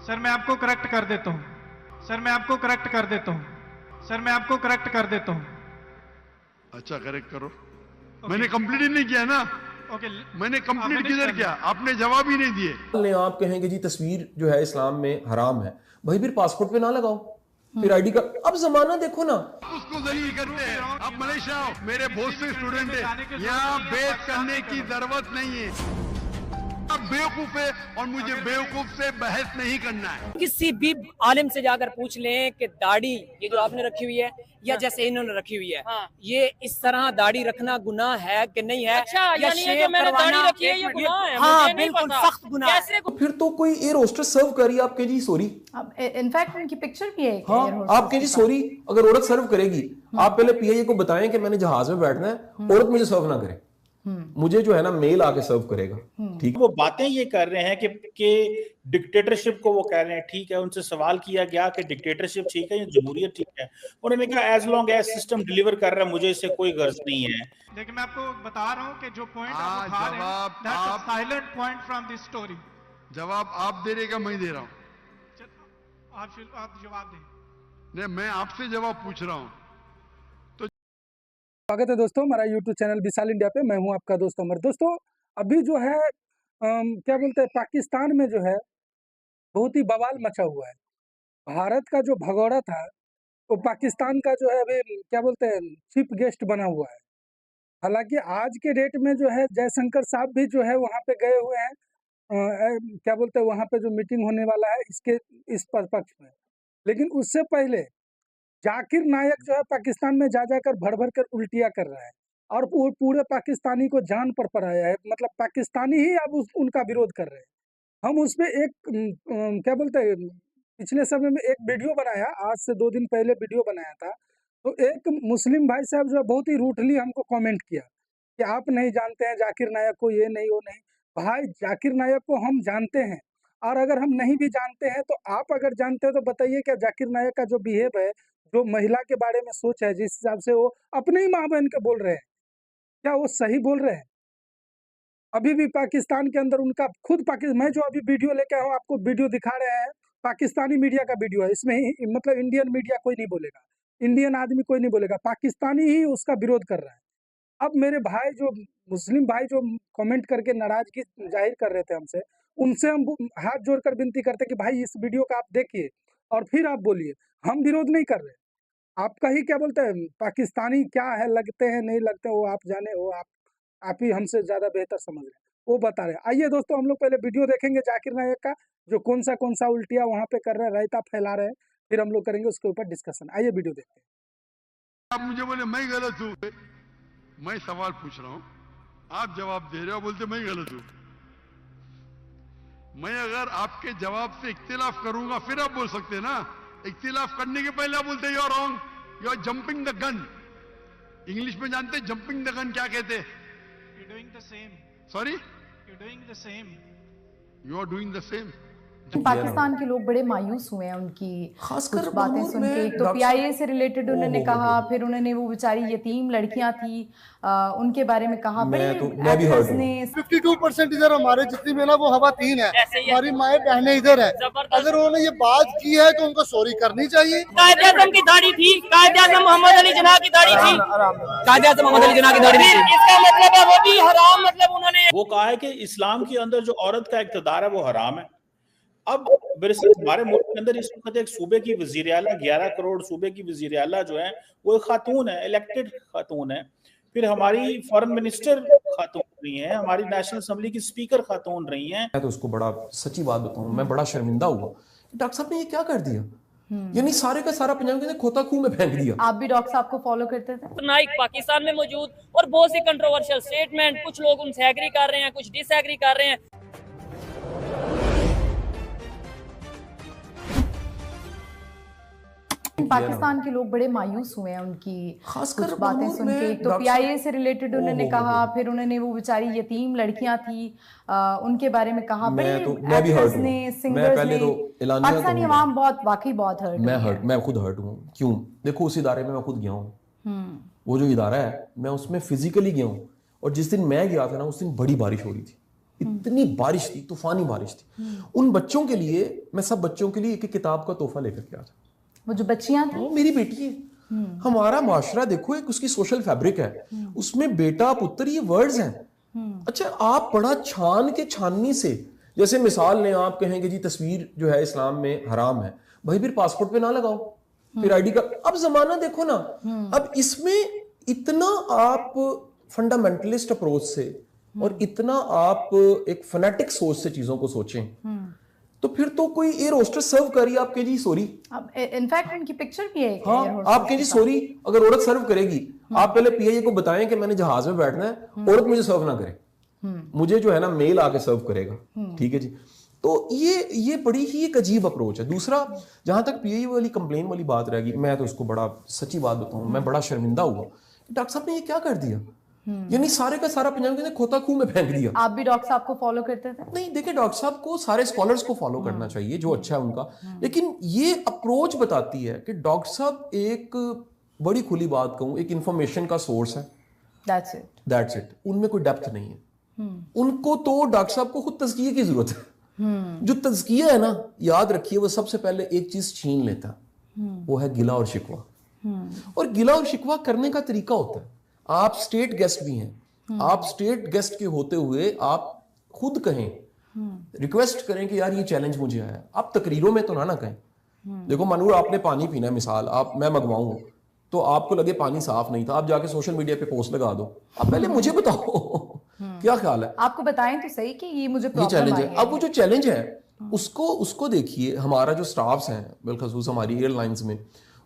Sir मैं आपको correct कर देता हूँ। सर मैं आपको करेक्ट कर देता हूँ। सर मैं आपको करेक्ट कर देता हूँ। अच्छा करेक्ट करो। मैंने कंप्लीट ही नहीं किया ना। ओके मैंने कंप्लीट किधर किया? आपने जवाब ही नहीं दिए। आप कहेंगे जी तस्वीर जो है इस्लाम में हराम है, भाई फिर पासपोर्ट पे ना लगाओ, फिर आईडी का अब जमाना देखो ना। उसको नहीं करते हैं। आप मलेशिया आओ, मेरे बहुत से स्टूडेंट हैं, यहाँ बेत करने की जरूरत नहीं है। आप बेवकूफ है और मुझे बेवकूफ से बहस नहीं करना है। किसी भी आलिम से जाकर पूछ लें कि दाढ़ी ये जो आपने रखी हुई है या जैसे इन्होंने रखी हुई है, ये इस तरह दाढ़ी रखना गुनाह है कि नहीं है? अच्छा, या यानी है कि मैंने दाढ़ी रखी है ये गुनाह है? हाँ मुझे नहीं बिल्कुल पता। सख्त गुनाह है। फिर तो कोई एयर होस्टेस सर्व करिए, आप कहें जी सॉरी। इनफैक्ट उनकी पिक्चर भी है हाँ आप कहें जी सॉरी, अगर औरत सर्व करेगी आप पहले पीआईए को बताएं कि मैंने जहाज में बैठना है, औरत मुझे सर्व ना करे, मुझे जो है ना मेल आके सर्व करेगा। ठीक, वो बातें ये कर रहे हैं कि डिक्टेटरशिप को वो कह रहे हैं ठीक है। उनसे सवाल किया गया कि डिक्टेटरशिप ठीक है या जमहूरियत ठीक है, उन्होंने कहा as long as system deliver कर रहा है मुझे इससे कोई गर्ज नहीं है। देखिए मैं आपको बता रहा हूँ कि जो पॉइंट आप उठा रहे हैं that's a silent point from this story. जवाब आप दे रहे का मैं दे रहा हूँ? आप जवाब दें। नहीं, मैं आपसे जवाब पूछ रहा हूँ। स्वागत है दोस्तों हमारा YouTube चैनल विशाल इंडिया पे। मैं हूं आपका दोस्त अमर। दोस्तों अभी जो है क्या बोलते हैं, पाकिस्तान में जो है बहुत ही बवाल मचा हुआ है। भारत का जो भगोड़ा था वो पाकिस्तान का जो है अभी क्या बोलते हैं चीफ गेस्ट बना हुआ है। हालांकि आज के डेट में जो है जयशंकर साहब भी जो है वहाँ पे गए हुए हैं। क्या बोलते हैं वहाँ पे जो मीटिंग होने वाला है इसके इस पक्ष में। लेकिन उससे पहले जाकिर नायक जो है पाकिस्तान में जा जाकर भर भर कर उल्टियाँ कर रहा है और पूरे पाकिस्तानी को जान पर पड़ाया है। मतलब पाकिस्तानी ही अब उनका विरोध कर रहे हैं। हम उसमें एक क्या बोलते हैं पिछले समय में एक वीडियो बनाया, आज से 2 दिन पहले वीडियो बनाया था। तो एक मुस्लिम भाई साहब जो है बहुत ही रूटली हमको कमेंट किया कि आप नहीं जानते हैं जाकिर नायक को, ये नहीं वो नहीं। भाई जाकिर नायक को हम जानते हैं, और अगर हम नहीं भी जानते हैं तो आप अगर जानते हैं तो बताइए क्या जाकिर नायक का जो बिहेव है, जो महिला के बारे में सोच है, जिस हिसाब से वो अपने ही माँ बहन के बोल रहे हैं, क्या वो सही बोल रहे हैं? अभी भी पाकिस्तान के अंदर उनका खुद मैं जो अभी वीडियो लेके आया हूँ आपको वीडियो दिखा रहे हैं, पाकिस्तानी मीडिया का वीडियो है। इसमें मतलब इंडियन मीडिया कोई नहीं बोलेगा, इंडियन आदमी कोई नहीं बोलेगा, पाकिस्तानी ही उसका विरोध कर रहा है। अब मेरे भाई जो मुस्लिम भाई जो कमेंट करके नाराजगी जाहिर कर रहे थे हमसे, उनसे हम हाथ जोड़कर विनती करते कि भाई इस वीडियो का आप देखिए और फिर आप बोलिए। हम विरोध नहीं कर रहे, आपका ही क्या बोलते हैं पाकिस्तानी क्या है, लगते हैं नहीं लगते वो आप जाने, वो आप ही हमसे ज्यादा बेहतर समझ रहे हैं, वो बता रहे हैं। आइए दोस्तों हम लोग पहले वीडियो देखेंगे जाकिर नायक का, जो कौन सा उल्टिया वहां पे कर रहे हैं, रायता फैला रहे हैं, फिर हम लोग करेंगे उसके ऊपर डिस्कशन। आइए वीडियो देखते हैं। आप मुझे बोले मैं गलत हूँ, मैं सवाल पूछ रहा हूँ, आप जवाब दे रहे हो, बोलते मैं गलत हूँ। मैं अगर आपके जवाब से इख्तिलाफ करूंगा फिर आप बोल सकते हैं ना। इख्तिलाफ करने के पहले आप बोलते you are wrong, you are jumping the gun. English में जानते जंपिंग द गन क्या कहते हैं? You're doing the same. Sorry, You're doing the same. You are doing the same. Pakistan के लोग बड़े मायूस हुए हैं उनकी खासकर कुछ बातें सुन के। एक तो पीआईए से रिलेटेड उन्होंने कहा, फिर उन्होंने वो बेचारी यतीम लड़कियां थी उनके बारे में कहा। मैं भी हर्ट हूं। 52% इधर हमारे जितनी भी ना वो हवातीन है, हमारी माएँ बहनें इधर है। अगर उन्होंने ये बात की है तो उनको सॉरी करनी चाहिए। कायद-ए-आज़म की दाढ़ी थी, कायद-ए-आज़म मोहम्मद अली जिन्ना की दाढ़ी थी, कायद-ए-आज़म मोहम्मद अली जिन्ना की दाढ़ी थी। इसका मतलब है वो भी हराम, मतलब उन्होंने वो कहा है कि इस्लाम के अंदर जो औरत का इक़्तिदार है वो हराम है। अब हमारे मुल्क के अंदर इस वक्त एक सूबे की वज़ीर आला, 11 करोड़ सूबे की वज़ीर आला जो है वो एक खातून है, इलेक्टेड खातून है। फिर हमारी फॉरेन मिनिस्टर खातून रही हैं, हमारी नेशनल असेंबली की स्पीकर खातून रही हैं। मैं तो उसको बड़ा सच्ची बात बताऊं, मैं बड़ा शर्मिंदा हुआ, डॉक्टर साहब ने ये क्या कर दिया, यानी सारे का सारा पंजाब के खोता खूह में फेंक दिया। आप भी डॉक्टर साहब को फॉलो करते थे? नाइक पाकिस्तान में मौजूद और बहुत सी कंट्रोवर्शियल स्टेटमेंट, कुछ लोग उनसे एग्री कर रहे हैं, कुछ डिसएग्री कर रहे हैं। पाकिस्तान के लोग बड़े मायूस हुए हैं उनकी खासकर कुछ बातें सुन के। एक तो पीआईए से रिलेटेड उन्होंने कहा, फिर उन्होंने वो बेचारी यतीम लड़कियां थी उनके बारे में कहा। मैं भी हर्ट हूं। मैं पहले तो पाकिस्तानी अवाम वाकई बहुत हर्ट। मैं खुद हर्ट हूँ। क्यों? देखो उस इदारे में मैं खुद गया हूँ, वो जो इदारा है मैं उसमें फिजिकली गया हूँ, और जिस दिन मैं गया था ना उस दिन बड़ी बारिश हो रही थी। इतनी बारिश थी, तूफानी बारिश थी। उन बच्चों के लिए मैं सब बच्चों के लिए एक किताब का तोहफा लेकर के आता। वो जो बच्चियां थी, वो मेरी बेटी है। हमारा माशरा देखो, एक उसकी सोशल फैब्रिक है, उसमें बेटा पुत्र ये वर्ड्स हैं। अच्छा, आप बड़ा छान के छाननी से, जैसे मिसाल ने आप कहेंगे जी तस्वीर जो है इस्लाम में हराम है, भाई फिर पासपोर्ट पे ना लगाओ, फिर आईडी का। अब जमाना देखो ना, अब इसमें इतना आप फंडामेंटलिस्ट अप्रोच से और इतना आप एक फनेटिक सोच से चीजों को सोचें, तो फिर तो कोई एयर होस्टेस सर्व करी, आप कहें जी सॉरी। अब इनफैक्ट उनकी पिक्चर भी है। हाँ, आप कहें जी सॉरी, अगर औरत सर्व करेगी, आप पहले पीआईए को बताएं कि मैंने जहाज में बैठना है, औरत मुझे सर्व ना करे, मुझे जो है ना मेल आके सर्व करेगा, ठीक है जी। तो ये बड़ी ही एक अजीब अप्रोच है। दूसरा, जहां तक पीआईए वाली कंप्लेन वाली बात रहेगी, मैं तो उसको बड़ा सच्ची बात बताऊं, मैं बड़ा शर्मिंदा हुआ, डॉक्टर साहब ने ये क्या कर दिया, यानी सारे का सारा पंजाब के खोता खूह में फेंक दिया। आप भी डॉक्टर साहब को फॉलो करते थे? नहीं, देखिए डॉक्टर साहब को, सारे स्कॉलर्स को फॉलो करना चाहिए जो अच्छा है उनका, लेकिन ये अप्रोच बताती है कि डॉक्टर साहब एक बड़ी खुली बात कहूं, एक इंफॉर्मेशन का सोर्स है, दैट्स इट। उनमें कोई डेप्थ नहीं है। उनको तो डॉक्टर साहब को खुद तज़किये की जरूरत है। जो तज़किया है ना, याद रखिए, वो सबसे पहले एक चीज छीन लेता है, वो है गिला और शिकवा। और गिला और शिकवा करने का तरीका होता है, आप स्टेट गेस्ट भी हैं, आप स्टेट गेस्ट के होते हुए आप खुद कहें, रिक्वेस्ट करें कि यार ये चैलेंज मुझे आया। आप तकरीरों में तो ना कहें। देखो मनूर, आपने पानी पीना है, मिसाल आप, मैं मंगवाऊं तो आपको लगे पानी साफ नहीं था, आप जाके सोशल मीडिया पे पोस्ट लगा दो, आप पहले मुझे बताओ क्या ख्याल है, आपको बताएं तो सही कि ये मुझे ये चैलेंज है। है। अब वो जो चैलेंज है उसको देखिए, हमारा जो स्टाफ्स हैं बिलखसूस हमारी एयरलाइंस में,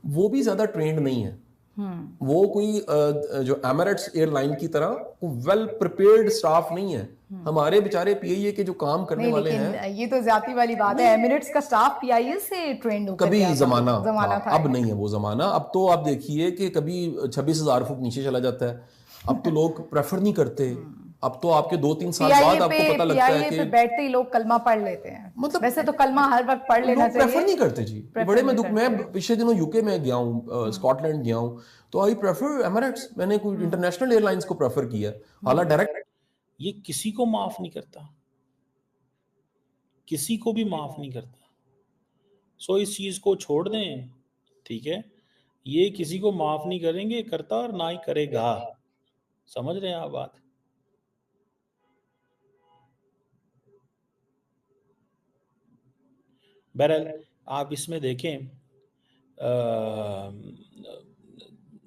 वो भी ज्यादा ट्रेंड नहीं है। वो कोई जो एमिरेट्स एयरलाइन की तरह वेल प्रिपेयर्ड स्टाफ नहीं है। हमारे बेचारे पीआईए के जो काम करने वाले हैं, ये तो ज्यादा वाली बात है। एमिरेट्स का स्टाफ पीआईए से ट्रेंड होकर कभी जमाना था, अब नहीं है वो जमाना। अब तो आप देखिए कि कभी 26,000 फुट नीचे चला जाता है। अब तो लोग प्रेफर नहीं करते। अब तो आपके 2-3 साल बाद आपको पता लगता है कि बैठते ही लोग कलमा पढ़ लेते हैं। मतलब वैसे तो कलमा हर वक्त पढ़ लेना चाहिए, प्रेफर नहीं करते जी। बड़े मैं दुख, मैं पिछले दिनों यूके में गया हूँ, स्कॉटलैंड गया हूँ, तो आई प्रेफर एमिरेट्स। मैंने कोई इंटरनेशनल एयरलाइंस को प्रेफर किया, हालांकि डायरेक्ट। ये किसी को माफ नहीं करता, किसी को भी माफ नहीं करता। सो इस चीज को छोड़ दें, ठीक है। ये किसी को माफ नहीं करेंगे, करता और ना ही करेगा। समझ रहे हैं आप बात? बहरहाल आप इसमें देखें,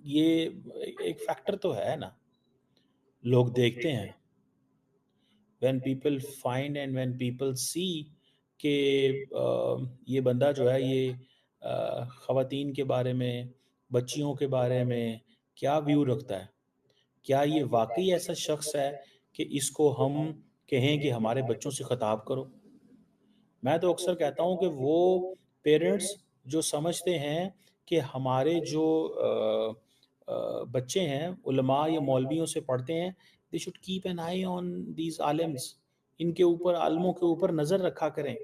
ये एक फैक्टर तो है ना, लोग देखते हैं, when people find and when people see कि ये बंदा जो है ये ख़वातीन के बारे में, बच्चियों के बारे में क्या व्यू रखता है, क्या ये वाकई ऐसा शख्स है कि इसको हम कहें कि हमारे बच्चों से खिताब करो। मैं तो अक्सर कहता हूँ कि वो पेरेंट्स जो समझते हैं कि हमारे जो बच्चे हैं उलमा या मौलवियों से पढ़ते हैं, they should keep an eye on these आलिम्स। इनके ऊपर, आलमों के ऊपर नज़र रखा करें,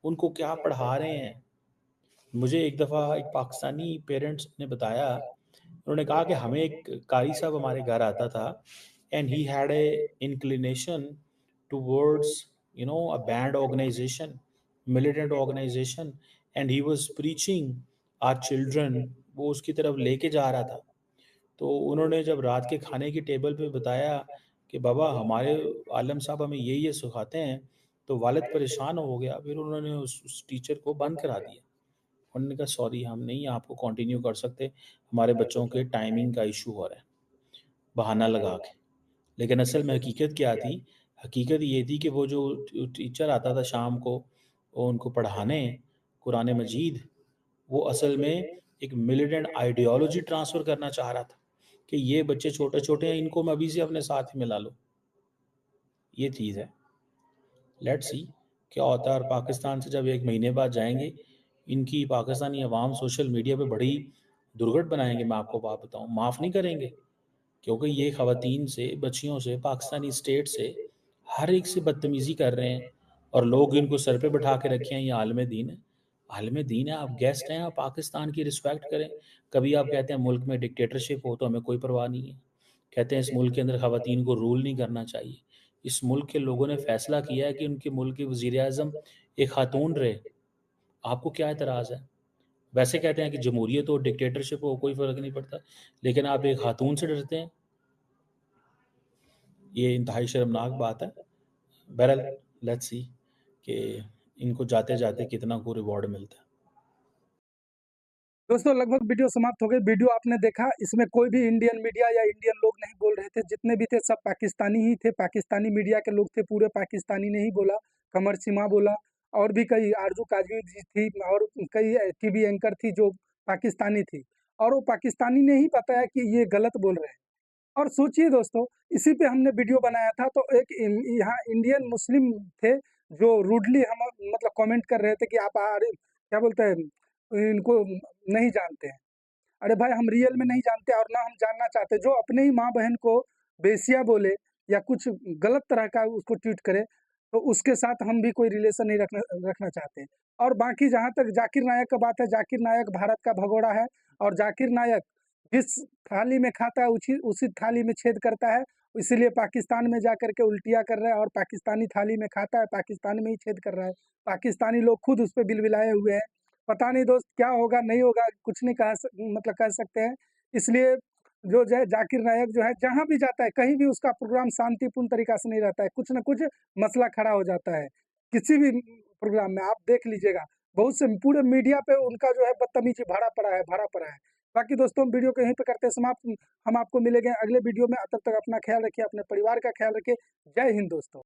उनको क्या पढ़ा रहे हैं। मुझे एक दफ़ा एक पाकिस्तानी पेरेंट्स ने बताया, उन्होंने कहा कि हमें एक कारी साहब हमारे घर आता था, and he had a inclination towards a band organization, militant organization, and he was preaching our children, वो उसकी तरफ लेके जा रहा था। तो उन्होंने जब रात के खाने की टेबल पे बताया कि बाबा हमारे आलम साहब हमें ये सिखाते हैं, तो वालिद परेशान हो गया। फिर उन्होंने उस टीचर को बंद करा दिया। उन्होंने कहा सॉरी, हम नहीं आपको कंटिन्यू कर सकते, हमारे बच्चों के टाइमिंग का इशू हो रहा है, बहाना लगा के। लेकिन असल में हकीकत क्या थी? हकीकत ये थी कि वो जो टीचर आता था शाम को वो उनको पढ़ाने कुरान मजीद, वो असल में एक मिलिटेंट आइडियोलॉजी ट्रांसफ़र करना चाह रहा था कि ये बच्चे छोटे छोटे हैं, इनको मैं अभी से अपने साथ ही मिला लूँ। ये चीज़ है। लेट्स सी क्या होता है। और पाकिस्तान से जब 1 महीने बाद जाएंगे, इनकी पाकिस्तानी अवाम सोशल मीडिया पे बड़ी दुर्घट बनाएंगे। मैं आपको बात बताऊँ, माफ़ नहीं करेंगे, क्योंकि ये ख़वातीन से, बच्चियों से, पाकिस्तानी स्टेट से, हर एक से बदतमीज़ी कर रहे हैं, और लोग इनको सर पे बैठा के रखे हैं। ये आलम दीन है, आलम दीन है, आप गेस्ट हैं, आप पाकिस्तान की रिस्पेक्ट करें। कभी आप कहते हैं मुल्क में डिक्टेटरशिप हो तो हमें कोई परवाह नहीं है, कहते हैं इस मुल्क के अंदर ख़वातीन को रूल नहीं करना चाहिए। इस मुल्क के लोगों ने फैसला किया है कि उनके मुल्क की वज़ीर-ए-आज़म एक खातून रहे। आपको क्या एतराज़ है? वैसे कहते हैं कि जमहूरियत हो, डिक्टेटरशिप हो, कोई फ़र्क नहीं पड़ता, लेकिन आप एक खातून से डरते हैं। ये इंतहाई शर्मनाक बात है। बहरहाल लेट्स सी कि इनको जाते-जाते कितना को रिवॉर्ड मिलता है। दोस्तों लगभग वीडियो समाप्त हो गई। वीडियो आपने देखा, इसमें कोई भी इंडियन मीडिया या इंडियन लोग नहीं बोल रहे थे, जितने भी थे सब पाकिस्तानी ही थे, पाकिस्तानी मीडिया के लोग थे, पूरे पाकिस्तानी ने ही बोला। कमर सिमा बोला और भी कई आरजू काजवी जी थी और कई टीवी एंकर थी जो पाकिस्तानी थी और वो पाकिस्तानी ने ही बताया कि ये गलत बोल रहे हैं। और सोचिए दोस्तों, इसी पे हमने वीडियो बनाया था तो एक यहाँ इंडियन मुस्लिम थे जो रूडली हम मतलब कमेंट कर रहे थे कि आप क्या बोलते हैं, इनको नहीं जानते हैं। अरे भाई हम रियल में नहीं जानते और ना हम जानना चाहते। जो अपने ही माँ बहन को बेसिया बोले या कुछ गलत तरह का उसको ट्रीट करे तो उसके साथ हम भी कोई रिलेशन नहीं रखना चाहते। और बाकी जहाँ तक जाकिर नायक का बात है, जाकिर नायक भारत का भगोड़ा है और जाकिर नायक जिस थाली में खाता है उसी थाली में छेद करता है। इसीलिए पाकिस्तान में जाकर के उल्टियाँ कर रहा है और पाकिस्तानी थाली में खाता है, पाकिस्तान में ही छेद कर रहा है। पाकिस्तानी लोग खुद उस पे बिलबिलाए हुए हैं। पता नहीं दोस्त क्या होगा नहीं होगा, कुछ नहीं मतलब कह सकते हैं। इसलिए जो जाकिर नायक जो है जहाँ भी जाता है कहीं भी उसका प्रोग्राम शांतिपूर्ण तरीका से नहीं रहता है, कुछ न कुछ मसला खड़ा हो जाता है किसी भी प्रोग्राम में। आप देख लीजिएगा बहुत से पूरे मीडिया पे उनका जो है बदतमीजी भरा पड़ा है। बाकी दोस्तों हम वीडियो को यहीं पे करते हैं समाप्त। हम आपको मिलेंगे अगले वीडियो में। तब तक अपना ख्याल रखिए, अपने परिवार का ख्याल रखिए। जय हिंद दोस्तों।